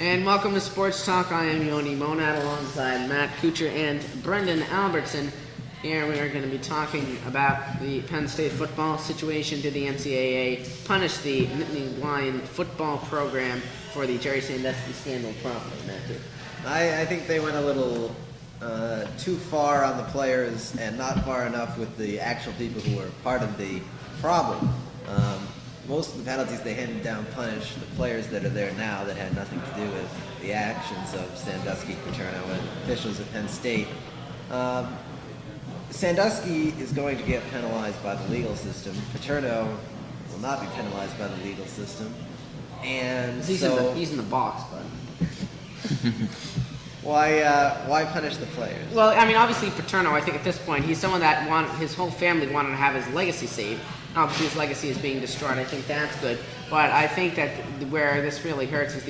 And welcome to Sports Talk. I am Yoni Monad alongside Matt Kuchar and Brendan Albertson. Here we are going to be talking about the Penn State football situation. Did the NCAA punish the Nittany Lion football program for the Jerry Sandusky scandal properly, Matthew? I think they went a little too far on the players and not far enough with the actual people who were part of the problem. Most of the penalties they handed down punished the players that are there now that had nothing to do with the actions of Sandusky, Paterno, and officials at Penn State. Sandusky is going to get penalized by the legal system. Paterno will not be penalized by the legal system. And he's in the box, but why punish the players? Well, I mean, obviously Paterno, I think at this point, he's someone that his whole family wanted to have his legacy saved. Obviously his legacy is being destroyed. I think that's good. But I think that where this really hurts is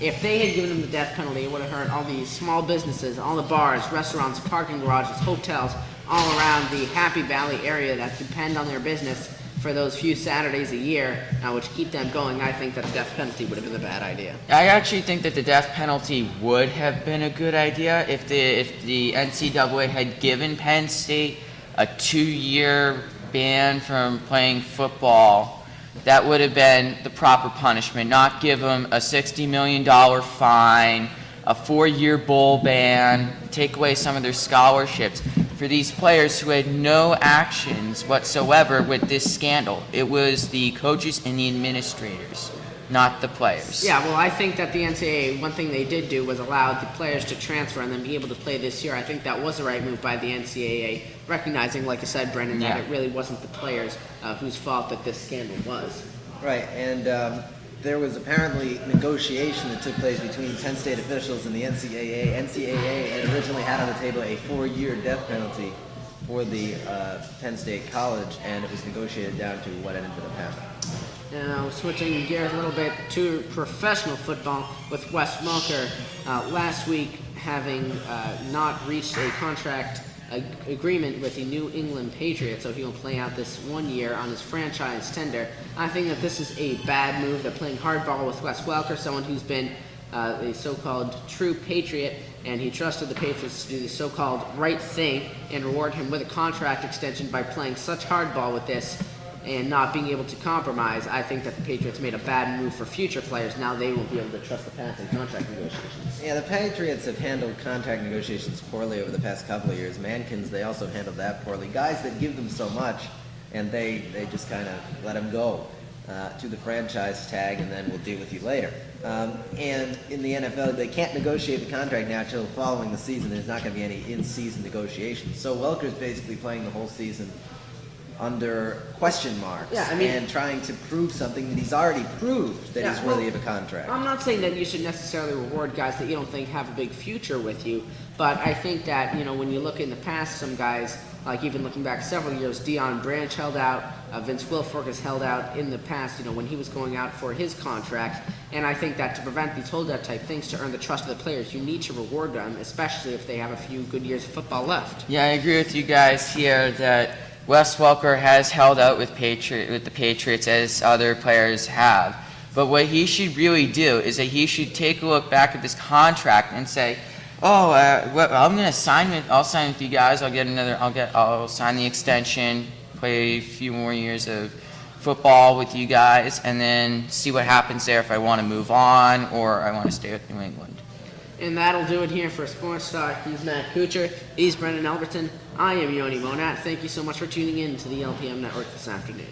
if they had given him the death penalty, it would have hurt all these small businesses, all the bars, restaurants, parking garages, hotels, all around the Happy Valley area that depend on their business for those few Saturdays a year, which keep them going. I think that the death penalty would have been a bad idea. I actually think that the death penalty would have been a good idea if the NCAA had given Penn State a 2-year ban from playing football. That would have been the proper punishment, not give them a $60 million fine, a 4-year bowl ban, take away some of their scholarships. For these players who had no actions whatsoever with this scandal, it was the coaches and the administrators, not the players. Yeah, well, I think that the NCAA, one thing they did do was allow the players to transfer and then be able to play this year. I think that was the right move by the NCAA, recognizing, like you said, Brendan, that it really wasn't the players whose fault that this scandal was. Right, and there was apparently negotiation that took place between Penn State officials and the NCAA. NCAA had originally had on the table a 4-year death penalty for the Penn State college, and it was negotiated down to what ended up happening. Now, switching gears a little bit to professional football with Wes Welker last week having not reached a contract agreement with the New England Patriots, so he will play out this 1 year on his franchise tender. I think that this is a bad move. They're playing hardball with Wes Welker, someone who's been a so-called true Patriot, and he trusted the Patriots to do the so-called right thing and reward him with a contract extension by playing such hardball with this and not being able to compromise. I think that the Patriots made a bad move for future players. Now they won't be able to trust the path in contract negotiations. Yeah, the Patriots have handled contract negotiations poorly over the past couple of years. Mankins, they also handled that poorly. Guys that give them so much, and they just kind of let them go to the franchise tag, and then we'll deal with you later. And in the NFL, they can't negotiate the contract now until following the season. There's not going to be any in-season negotiations. So Welker's basically playing the whole season under question marks and trying to prove something that he's already proved that he's worthy of a contract. I'm not saying that you should necessarily reward guys that you don't think have a big future with you, but I think that, when you look in the past, some guys, like even looking back several years, Deion Branch held out, Vince Wilfork has held out in the past, when he was going out for his contract, and I think that to prevent these holdout type things, to earn the trust of the players, you need to reward them, especially if they have a few good years of football left. Yeah, I agree with you guys here that Wes Welker has held out with the Patriots as other players have. But what he should really do is that he should take a look back at this contract and say, I'm going to sign with. I'll sign with you guys. I'll sign the extension, play a few more years of football with you guys, and then see what happens there if I want to move on or I want to stay with New England. And that'll do it here for Sports Talk. He's Matt Kuchar. He's Brendan Albertson. I am Yoni Monat. Thank you so much for tuning in to the LPM Network this afternoon.